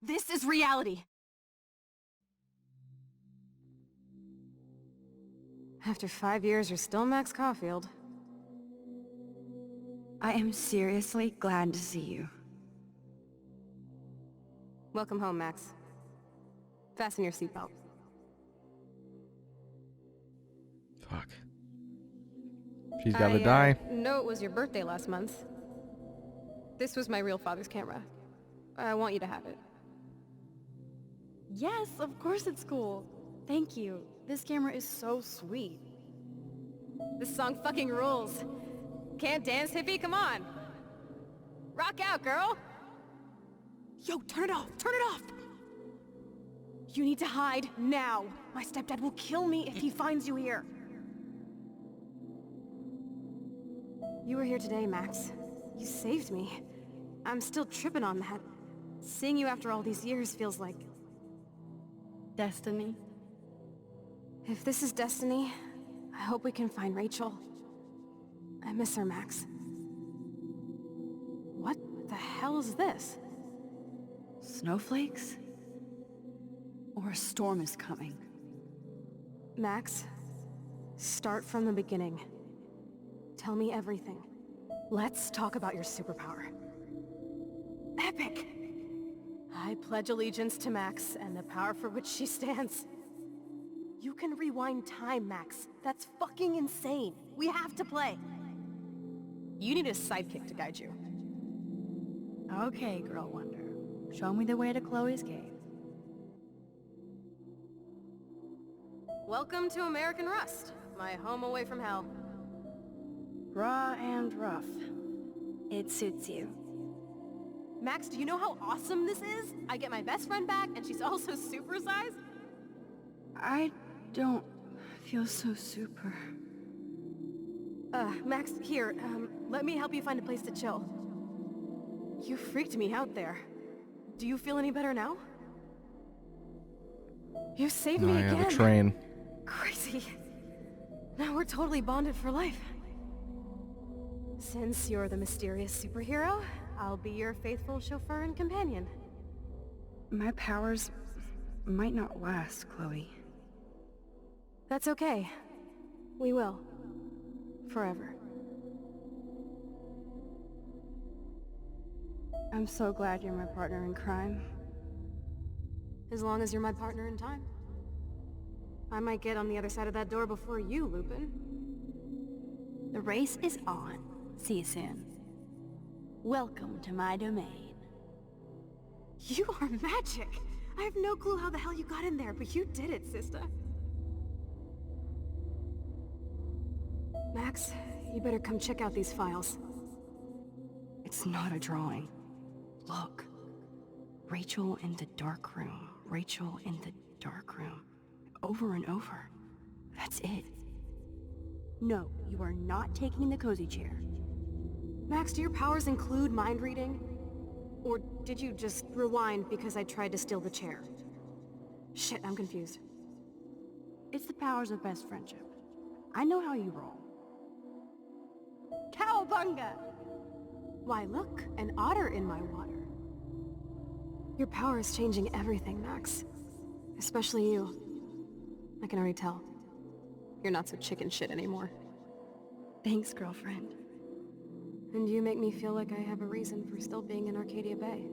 This is reality. After 5 years, you're still Max Caulfield. I am seriously glad to see you. Welcome home, Max. Fasten your seatbelt. Fuck. She's gotta die. I know it was your birthday last month. This was my real father's camera. I want you to have it. Yes, of course it's cool. Thank you. This camera is so sweet. This song fucking rules. Can't dance, hippie? Come on. Rock out, girl. Yo, turn it off. Turn it off. You need to hide now. My stepdad will kill me if he finds you here. You were here today, Max. You saved me. I'm still tripping on that. Seeing you after all these years feels like... Destiny. If this is destiny, I hope we can find Rachel. I miss her, Max. What the hell is this? Snowflakes? Or a storm is coming? Max, start from the beginning. Tell me everything. Let's talk about your superpower. Epic! I pledge allegiance to Max and the power for which she stands. You can rewind time, Max. That's fucking insane. We have to play. You need a sidekick to guide you. Okay, Girl Wonder. Show me the way to Chloe's cave. Welcome to American Rust, my home away from hell. Raw and rough. It suits you. Max, do you know how awesome this is? I get my best friend back, and she's also supersized. I don't feel so super. Max, here, let me help you find a place to chill. You freaked me out there. Do you feel any better now? You saved me again. The train. Crazy. Now we're totally bonded for life. Since you're the mysterious superhero, I'll be your faithful chauffeur and companion. My powers might not last, Chloe. That's okay. We will. Forever. I'm so glad you're my partner in crime. As long as you're my partner in time. I might get on the other side of that door before you, Lupin. The race is on. See you soon. Welcome to my domain. You are magic! I have no clue how the hell you got in there, but you did it, sister. Max, you better come check out these files. It's not a drawing. Look. Rachel in the dark room. Rachel in the dark room. Over and over. That's it. No, you are not taking the cozy chair. Max, do your powers include mind reading? Or did you just rewind because I tried to steal the chair? Shit, I'm confused. It's the powers of best friendship. I know how you roll. Cowabunga! Why, look, an otter in my water. Your power is changing everything, Max. Especially you. I can already tell. You're not so chicken shit anymore. Thanks, girlfriend. And you make me feel like I have a reason for still being in Arcadia Bay.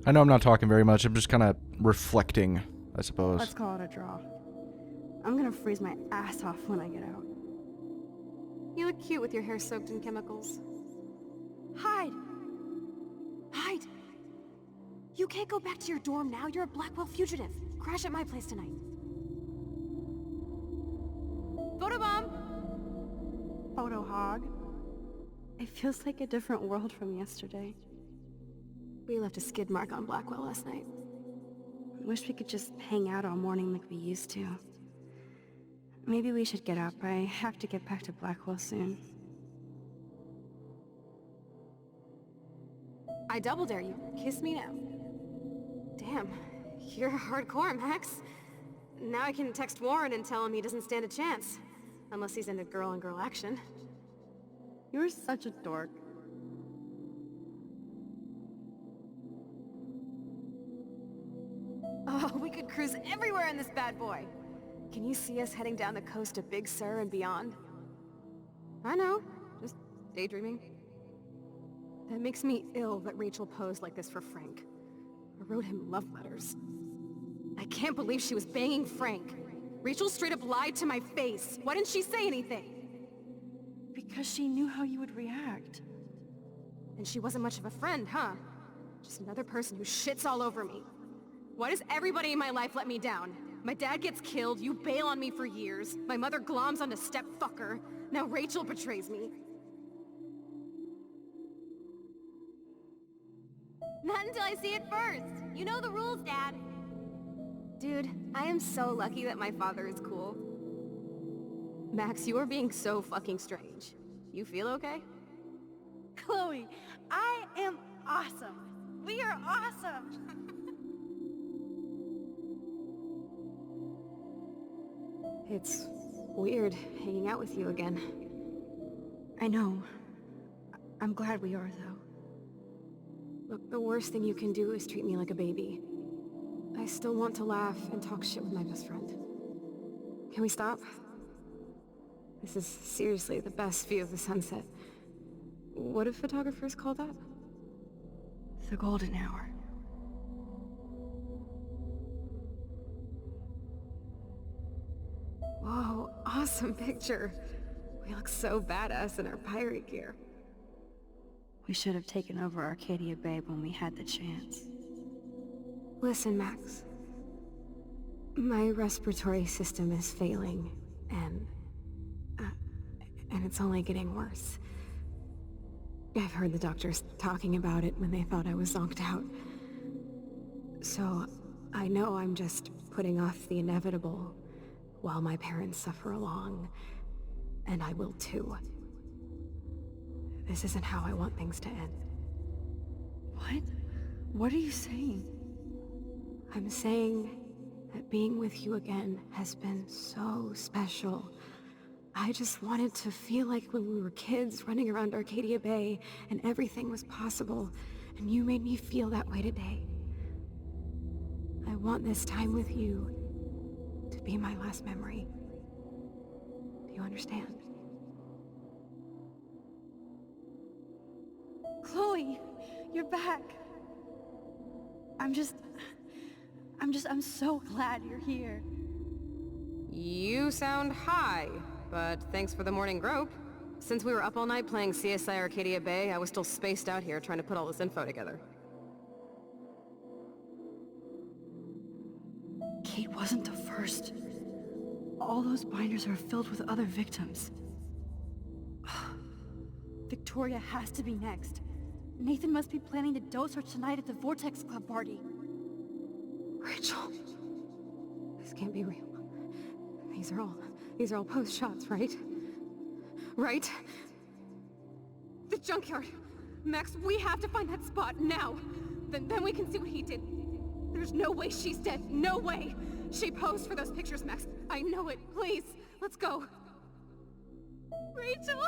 I know I'm not talking very much. I'm just kind of reflecting, I suppose. Let's call it a draw. I'm gonna freeze my ass off when I get out. You look cute with your hair soaked in chemicals. Hide! Hide! You can't go back to your dorm now. You're a Blackwell fugitive. Crash at my place tonight. Photobomb! Photo hog. It feels like a different world from yesterday. We left a skid mark on Blackwell last night. Wish we could just hang out all morning like we used to. Maybe we should get up. I have to get back to Blackwell soon. I double dare you. Kiss me now. Damn, you're hardcore, Max. Now I can text Warren and tell him he doesn't stand a chance. Unless he's into girl-on-girl action. You're such a dork. We could cruise everywhere in this bad boy. Can you see us heading down the coast of Big Sur and beyond? I know, just daydreaming. That makes me ill that Rachel posed like this for Frank. I wrote him love letters. I can't believe she was banging Frank. Rachel straight up lied to my face. Why didn't she say anything? Because she knew how you would react. And she wasn't much of a friend, huh? Just another person who shits all over me. Why does everybody in my life let me down? My dad gets killed, you bail on me for years, my mother gloms onto stepfucker, now Rachel betrays me. Not until I see it first. You know the rules, Dad. Dude, I am so lucky that my father is cool. Max, you are being so fucking strange. You feel okay? Chloe, I am awesome. We are awesome. It's weird hanging out with you again. I know. I'm glad we are, though. Look, the worst thing you can do is treat me like a baby. I still want to laugh and talk shit with my best friend. Can we stop? This is seriously the best view of the sunset. What do photographers call that? The golden hour. Whoa, awesome picture. We look so badass in our pirate gear. We should have taken over Arcadia Bay when we had the chance. Listen, Max. My respiratory system is failing, and it's only getting worse. I've heard the doctors talking about it when they thought I was zonked out. So, I know I'm just putting off the inevitable while my parents suffer along, and I will too. This isn't how I want things to end. What? What are you saying? I'm saying that being with you again has been so special. I just wanted to feel like when we were kids running around Arcadia Bay and everything was possible, and you made me feel that way today. I want this time with you to be my last memory. Do you understand? Chloe, you're back. I'm so glad you're here. You sound high, but thanks for the morning grope. Since we were up all night playing CSI Arcadia Bay, I was still spaced out here trying to put all this info together. Kate wasn't the first. All those binders are filled with other victims. Victoria has to be next. Nathan must be planning to dose her tonight at the Vortex Club party. Rachel, this can't be real. These are all post shots, right? Right? The junkyard. Max, we have to find that spot now. Then we can see what he did. There's no way she's dead. No way. She posed for those pictures, Max. I know it. Please, let's go. Rachel?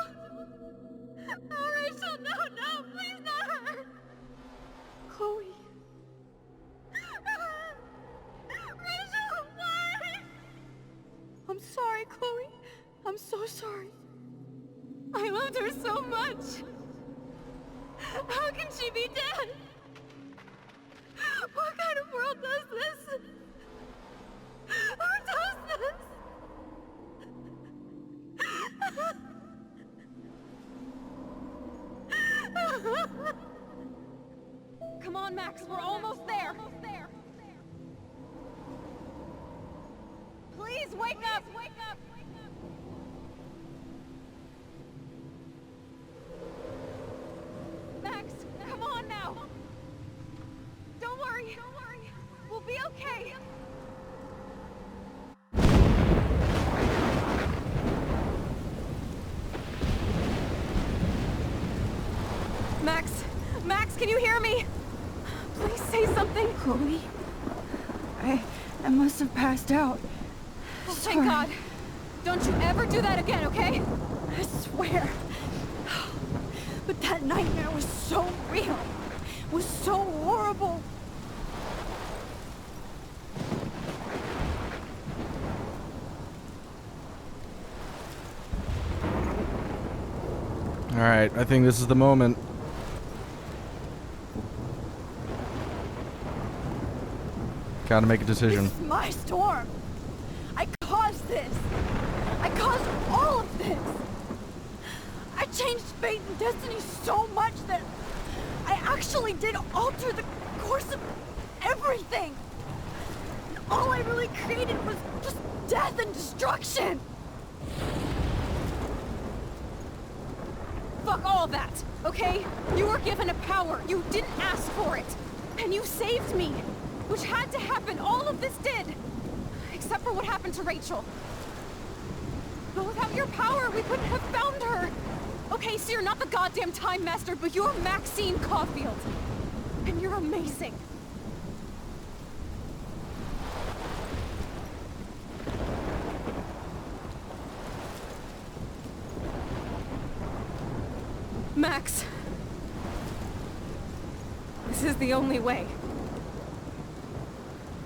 Oh, Rachel, no, please not her. Chloe. Rachel, why? I'm sorry, Chloe. I'm so sorry. I loved her so much. How can she be dead? What kind of world does this? Who does this? Come on, Max, we're almost there. Please wake up! Max, come on now. Don't worry. We'll be okay. Max, can you hear me? Please say something. Chloe? I must have passed out. Oh, thank God. Don't you ever do that again, okay? I swear. But that nightmare was so real. Was so horrible. Alright, I think this is the moment. Gotta make a decision. This is my storm. I caused this. I caused all of this. I changed fate and destiny so much that I actually did alter the course of everything. And all I really created was just death and destruction. Fuck all that, okay? You were given a power. You didn't ask for it. And you saved me. Which had to happen. All of this did. Except for what happened to Rachel. But without your power, we couldn't have found her. Okay, so you're not the goddamn Time Master, but you're Maxine Caulfield. And you're amazing. Max. This is the only way.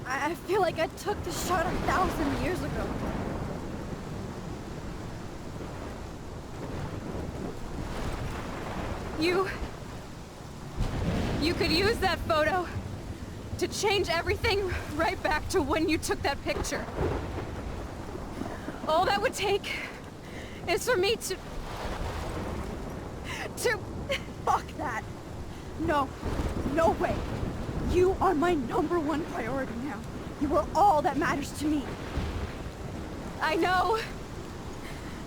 I feel like I took the shot 1,000 years ago. You could use that photo to change everything right back to when you took that picture. All that would take is for me to... Fuck that. No. No way. You are my #1 priority now. You are all that matters to me. I know.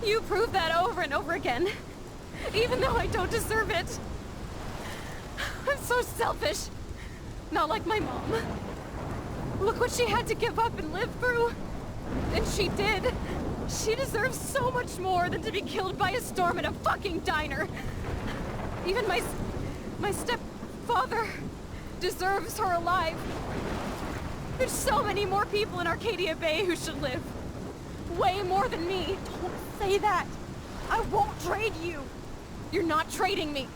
You prove that over and over again. Even though I don't deserve it. I'm so selfish. Not like my mom. Look what she had to give up and live through. And she did. She deserves so much more than to be killed by a storm in a fucking diner. Even my stepfather deserves her alive. There's so many more people in Arcadia Bay who should live. Way more than me. Don't say that. I won't trade you. You're not trading me.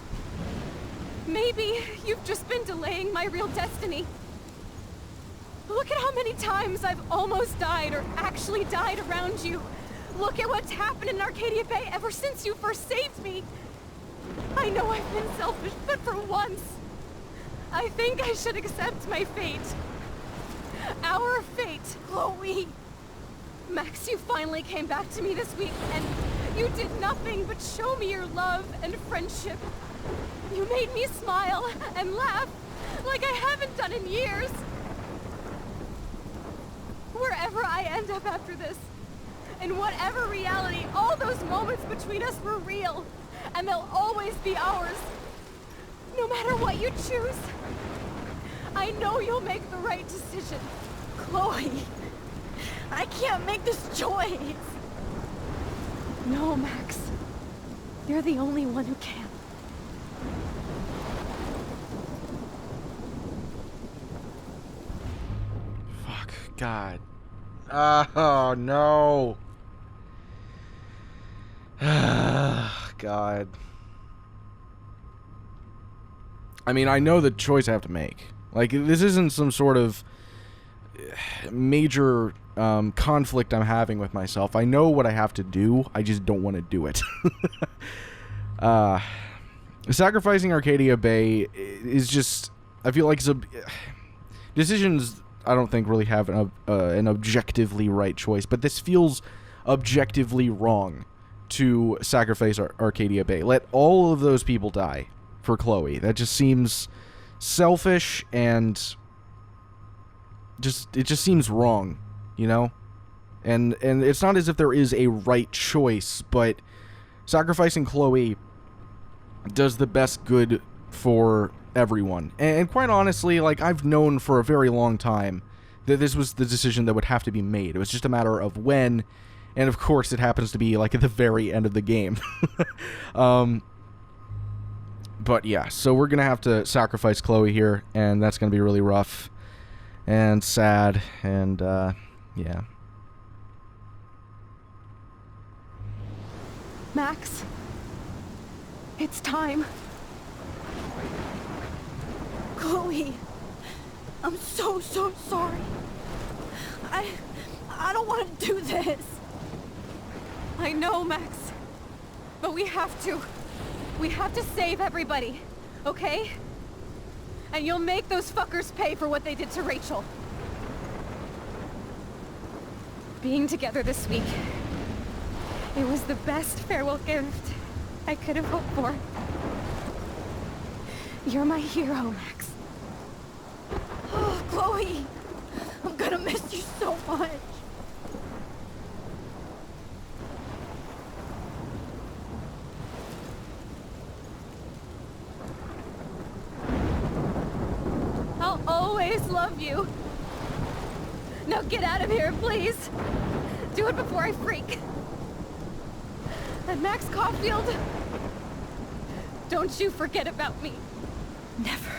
Maybe you've just been delaying my real destiny. Look at how many times I've almost died or actually died around you. Look at what's happened in Arcadia Bay ever since you first saved me. I know I've been selfish, but for once, I think I should accept my fate. Our fate. Chloe. Max, you finally came back to me this week, and you did nothing but show me your love and friendship. You made me smile and laugh like I haven't done in years. Wherever I end up after this, in whatever reality, all those moments between us were real, and they'll always be ours. No matter what you choose, I know you'll make the right decision. Chloe. I can't make this choice. No, Max. You're the only one who can. Fuck. God. Oh, no. God. I mean, I know the choice I have to make. Like, this isn't some sort of major conflict I'm having with myself. I know what I have to do. I just don't want to do it. Sacrificing Arcadia Bay is just... I feel like decisions I don't think really have an objectively right choice, but this feels objectively wrong to sacrifice Arcadia Bay. Let all of those people die for Chloe. That just seems selfish and it just seems wrong, you know? And it's not as if there is a right choice, but sacrificing Chloe does the best good for everyone. And quite honestly, like, I've known for a very long time that this was the decision that would have to be made. It was just a matter of when, and of course it happens to be like at the very end of the game. But yeah, so we're gonna have to sacrifice Chloe here, and that's gonna be really rough and sad, and yeah. Max, it's time. Chloe. I'm so sorry. I don't want to do this. I know, Max, but we have to. We have to save everybody, okay? And you'll make those fuckers pay for what they did to Rachel. Being together this week, it was the best farewell gift I could have hoped for. You're my hero, Max. Oh, Chloe! I'm gonna miss you so much. I'll always love you. Now get out of here, please. Do it before I freak. And Max Caulfield, don't you forget about me. Never.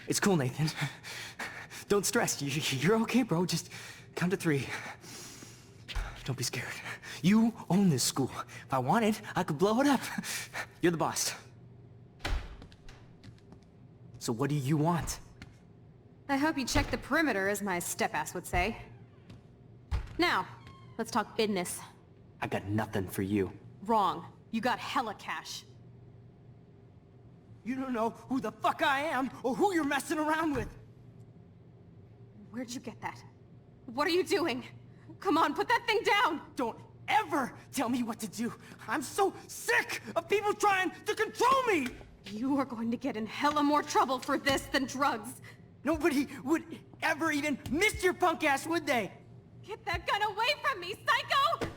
It's cool, Nathan. Don't stress. You're okay, bro. Just count to 3. Don't be scared. You own this school. If I wanted, I could blow it up. You're the boss. So what do you want? I hope you check the perimeter, as my step-ass would say. Now, let's talk business. I got nothing for you. Wrong. You got hella cash. You don't know who the fuck I am or who you're messing around with. Where'd you get that? What are you doing? Come on, put that thing down! Don't ever tell me what to do. I'm so sick of people trying to control me. You are going to get in hella more trouble for this than drugs. Nobody would ever even miss your punk ass, would they? Get that gun away from me, psycho!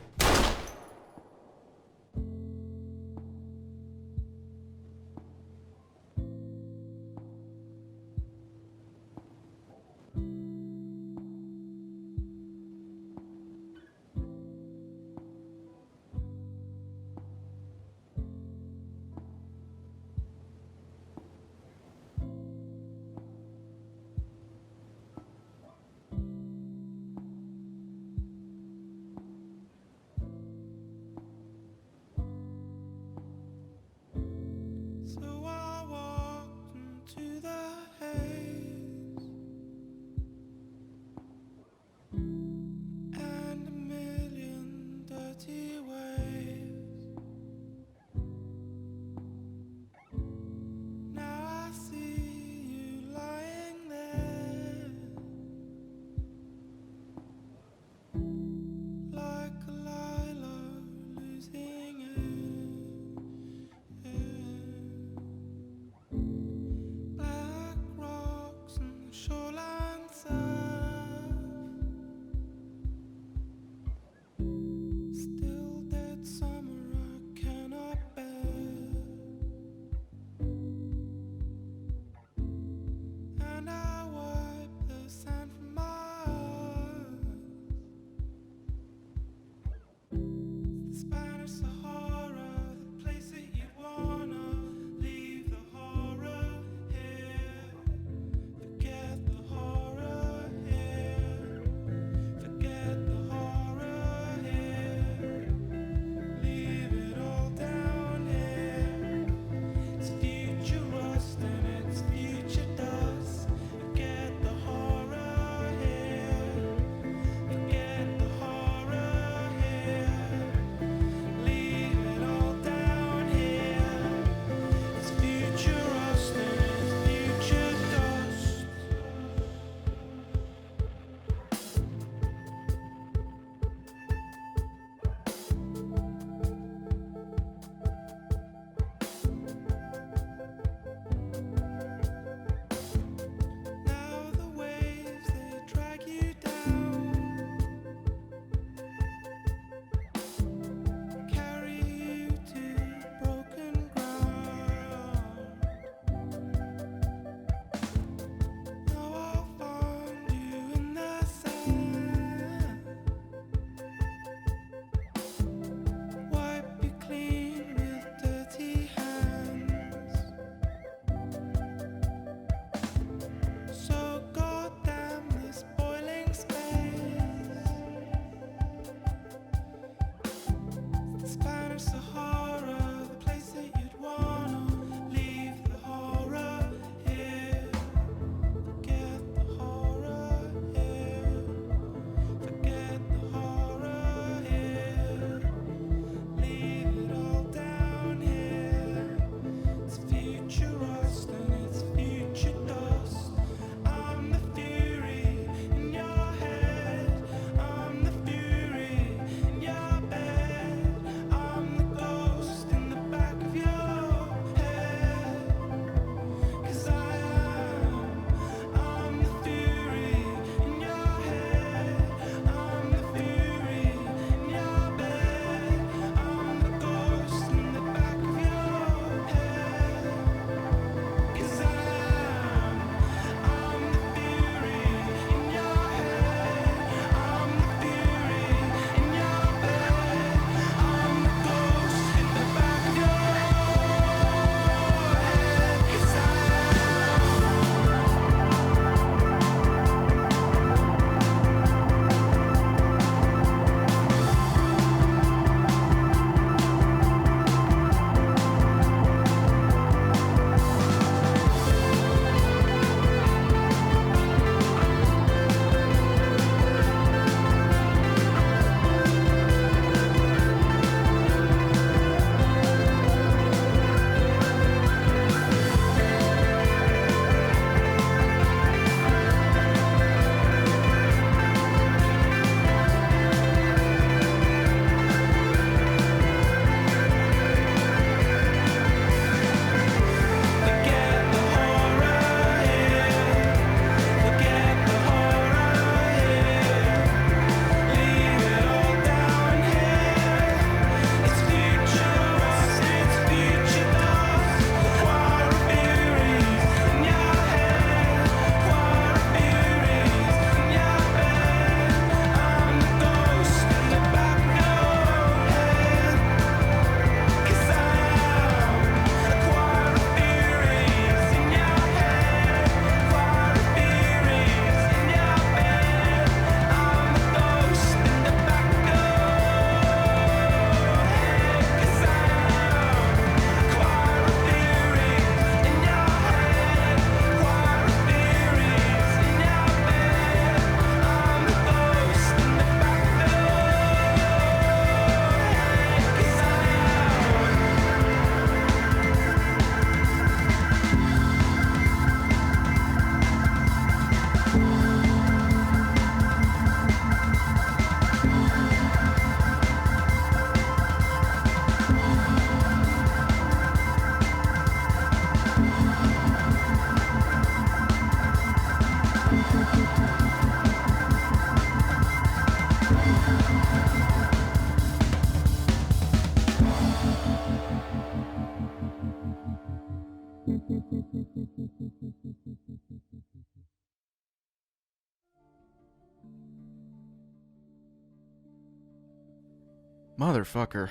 Motherfucker.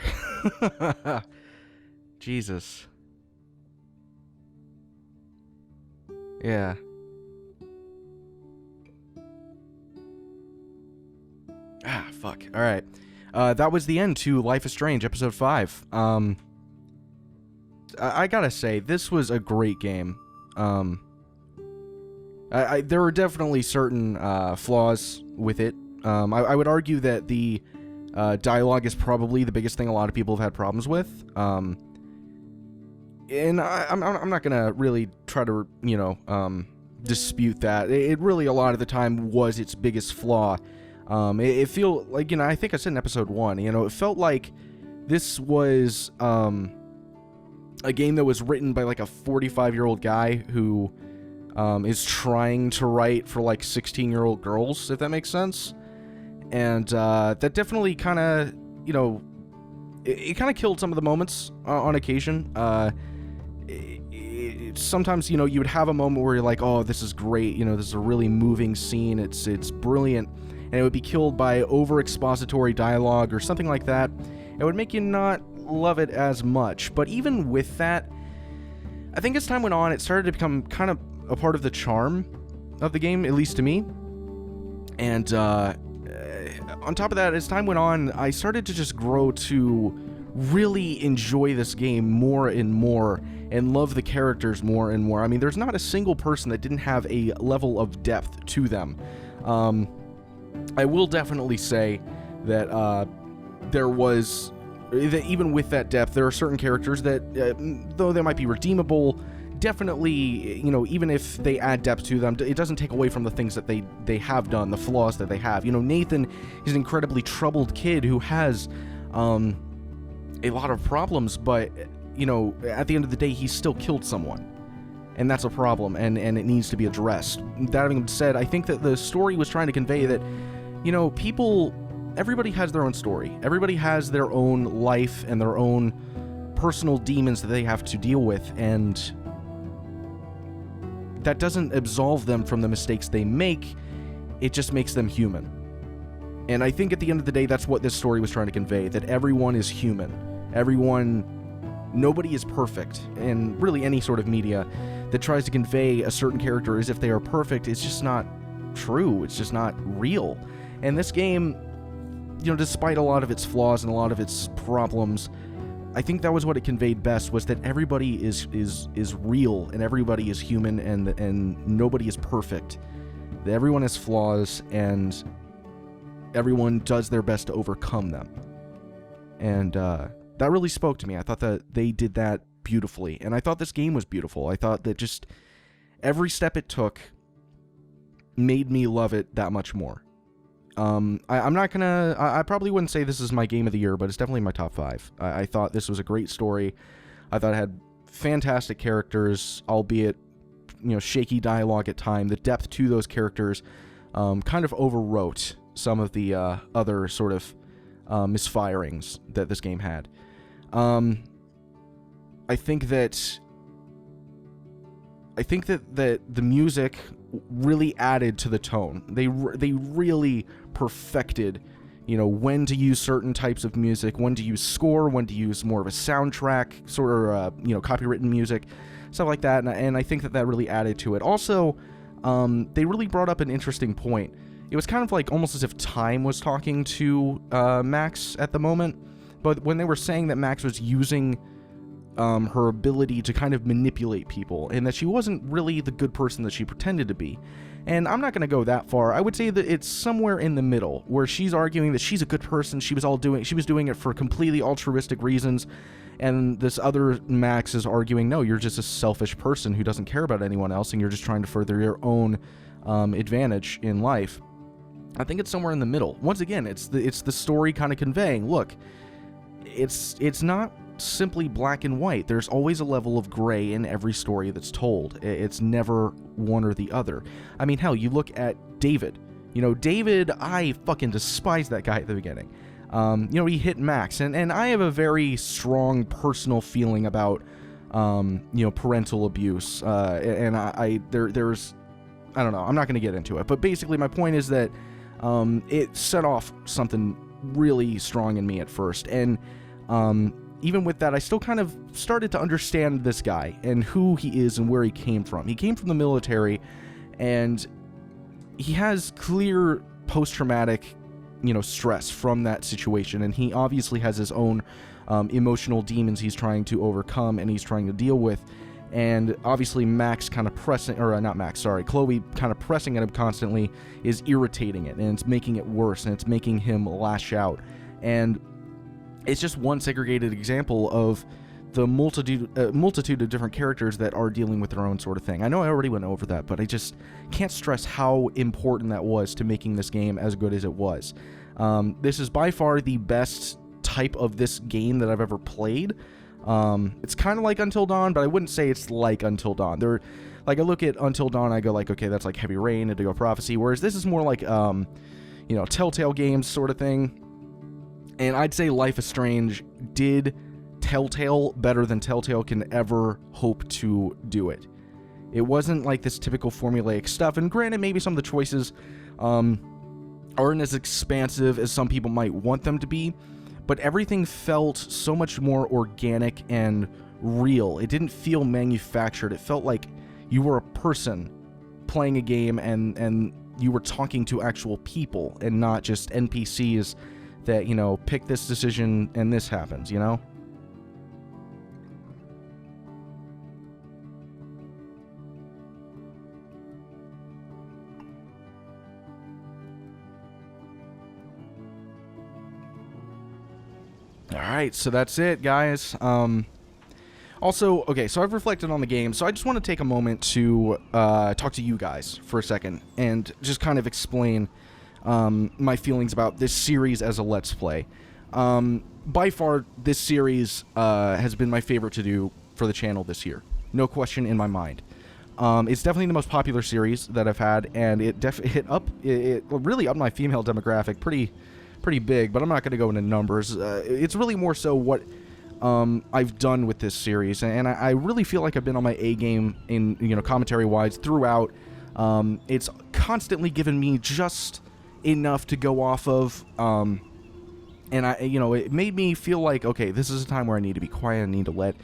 Jesus. Yeah. Ah, fuck. Alright. That was the end to Life is Strange, Episode 5. I gotta say, this was a great game. There were definitely certain flaws with it. I would argue that the dialogue is probably the biggest thing a lot of people have had problems with. And I'm not gonna really try to, dispute that. It really, a lot of the time, was its biggest flaw. It feel like, I think I said in Episode 1, it felt like this was a game that was written by, like, a 45-year-old guy who is trying to write for, like, 16-year-old girls, if that makes sense. And that definitely kind of, it kind of killed some of the moments on occasion. Sometimes, you would have a moment where you're like, oh, this is great, this is a really moving scene, it's brilliant, and it would be killed by over-expository dialogue or something like that. It would make you not love it as much. But even with that, I think as time went on, it started to become kind of a part of the charm of the game, at least to me. And on top of that, as time went on, I started to just grow to really enjoy this game more and more and love the characters more and more. I mean, there's not a single person that didn't have a level of depth to them. I will definitely say that there was, that even with that depth, there are certain characters that, though they might be redeemable, definitely, even if they add depth to them, it doesn't take away from the things that they have done, the flaws that they have. Nathan is an incredibly troubled kid who has a lot of problems, but, at the end of the day, he still killed someone. And that's a problem, and it needs to be addressed. That having been said, I think that the story was trying to convey that, everybody has their own story. Everybody has their own life and their own personal demons that they have to deal with, and that doesn't absolve them from the mistakes they make. It just makes them human. And I think at the end of the day, that's what this story was trying to convey, that everyone is human. Nobody is perfect. And really any sort of media that tries to convey a certain character as if they are perfect, it's just not true. It's just not real. And this game, despite a lot of its flaws and a lot of its problems, I think that was what it conveyed best, was that everybody is real, and everybody is human, and nobody is perfect. That everyone has flaws, and everyone does their best to overcome them. And that really spoke to me. I thought that they did that beautifully, and I thought this game was beautiful. I thought that just every step it took made me love it that much more. I'm not gonna, I probably wouldn't say this is my game of the year, but it's definitely my top 5. I thought this was a great story. I thought it had fantastic characters, albeit, shaky dialogue at time. The depth to those characters kind of overwrote some of the other sort of misfirings that this game had. I think that the music really added to the tone. They really perfected, when to use certain types of music, when to use score, when to use more of a soundtrack, sort of, copywritten music, stuff like that. And I think that really added to it. Also, they really brought up an interesting point. It was kind of like almost as if time was talking to Max at the moment. But when they were saying that Max was using her ability to kind of manipulate people, and that she wasn't really the good person that she pretended to be. And I'm not going to go that far. I would say that it's somewhere in the middle, where she's arguing that she's a good person, she was doing it for completely altruistic reasons, and this other Max is arguing, no, you're just a selfish person who doesn't care about anyone else, and you're just trying to further your own advantage in life. I think it's somewhere in the middle. Once again, it's the story kind of conveying, look, it's not simply black and white. There's always a level of gray in every story that's told. It's never one or the other. I mean, hell, you look at David. David, I fucking despise that guy at the beginning. He hit Max, and I have a very strong personal feeling about, parental abuse. And there's, I don't know, I'm not going to get into it, but basically my point is that it set off something really strong in me at first. And even with that, I still kind of started to understand this guy and who he is and where he came from. He came from the military, and he has clear post-traumatic, stress from that situation, and he obviously has his own emotional demons he's trying to overcome and he's trying to deal with. And obviously Chloe kind of pressing at him constantly is irritating it, and it's making it worse, and it's making him lash out. And it's just one segregated example of the multitude of different characters that are dealing with their own sort of thing. I know I already went over that, but I just can't stress how important that was to making this game as good as it was. This is by far the best type of this game that I've ever played. It's kind of like Until Dawn, but I wouldn't say it's like Until Dawn. I look at Until Dawn, I go like, okay, that's like Heavy Rain, Indigo Prophecy, whereas this is more like, Telltale games sort of thing. And I'd say Life is Strange did Telltale better than Telltale can ever hope to do it. It wasn't like this typical formulaic stuff, and granted, maybe some of the choices aren't as expansive as some people might want them to be, but everything felt so much more organic and real. It didn't feel manufactured. It felt like you were a person playing a game, and you were talking to actual people and not just NPCs that, pick this decision and this happens, Alright, so that's it, guys. Also, okay, so I've reflected on the game, so I just want to take a moment to talk to you guys for a second and just kind of explain my feelings about this series as a Let's Play. By far, this series has been my favorite to do for the channel this year. No question in my mind. It's definitely the most popular series that I've had, and it really upped my female demographic pretty big, but I'm not going to go into numbers. It's really more so what I've done with this series, and I really feel like I've been on my A game in commentary-wise throughout. It's constantly given me just enough to go off of, and it made me feel like, okay, this is a time where I need to be quiet, I need to let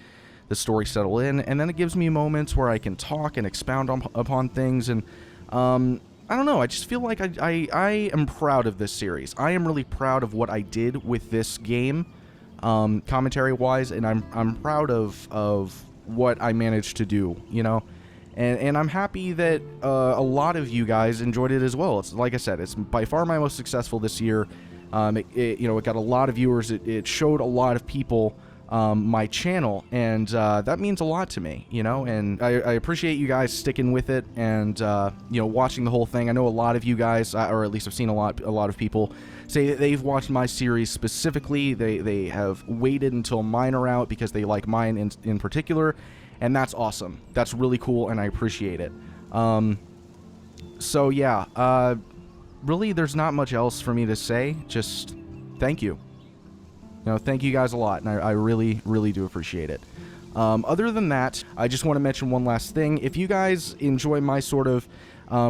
the story settle in, and then it gives me moments where I can talk and expound upon things, and I don't know, I just feel like I am proud of this series. I am really proud of what I did with this game, commentary-wise, and I'm proud of what I managed to do, And I'm happy that a lot of you guys enjoyed it as well. It's like I said, it's by far my most successful this year. It got a lot of viewers. It showed a lot of people my channel, and that means a lot to me, And I appreciate you guys sticking with it and watching the whole thing. I know a lot of you guys, or at least I've seen a lot of people say that they've watched my series specifically. They have waited until mine are out because they like mine in particular. And that's awesome. That's really cool, and I appreciate it. So yeah, really there's not much else for me to say. Just thank you. Thank you guys a lot, and I really, really do appreciate it. Other than that, I just want to mention one last thing. If you guys enjoy my sort of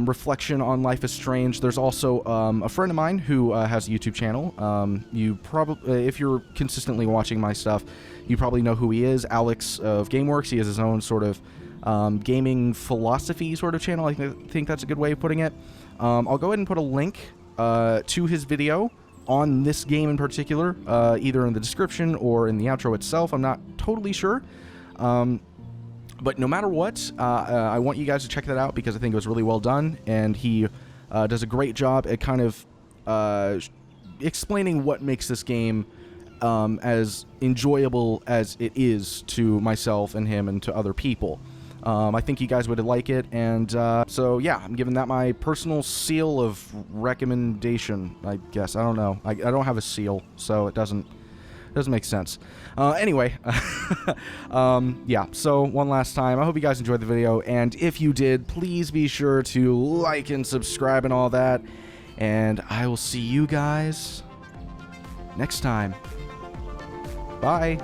reflection on Life is Strange, there's also a friend of mine who has a YouTube channel. You probably, if you're consistently watching my stuff, you probably know who he is, Alex of GameWorks. He has his own sort of gaming philosophy sort of channel. I think that's a good way of putting it. I'll go ahead and put a link to his video on this game in particular, either in the description or in the outro itself. I'm not totally sure. But no matter what, I want you guys to check that out because I think it was really well done, and he does a great job at kind of explaining what makes this game as enjoyable as it is to myself and him and to other people. I think you guys would like it, and so yeah, I'm giving that my personal seal of recommendation, I guess. I don't know. I don't have a seal, so it doesn't make sense. Anyway, yeah, so one last time, I hope you guys enjoyed the video, and if you did, please be sure to like and subscribe and all that, and I will see you guys next time. Bye.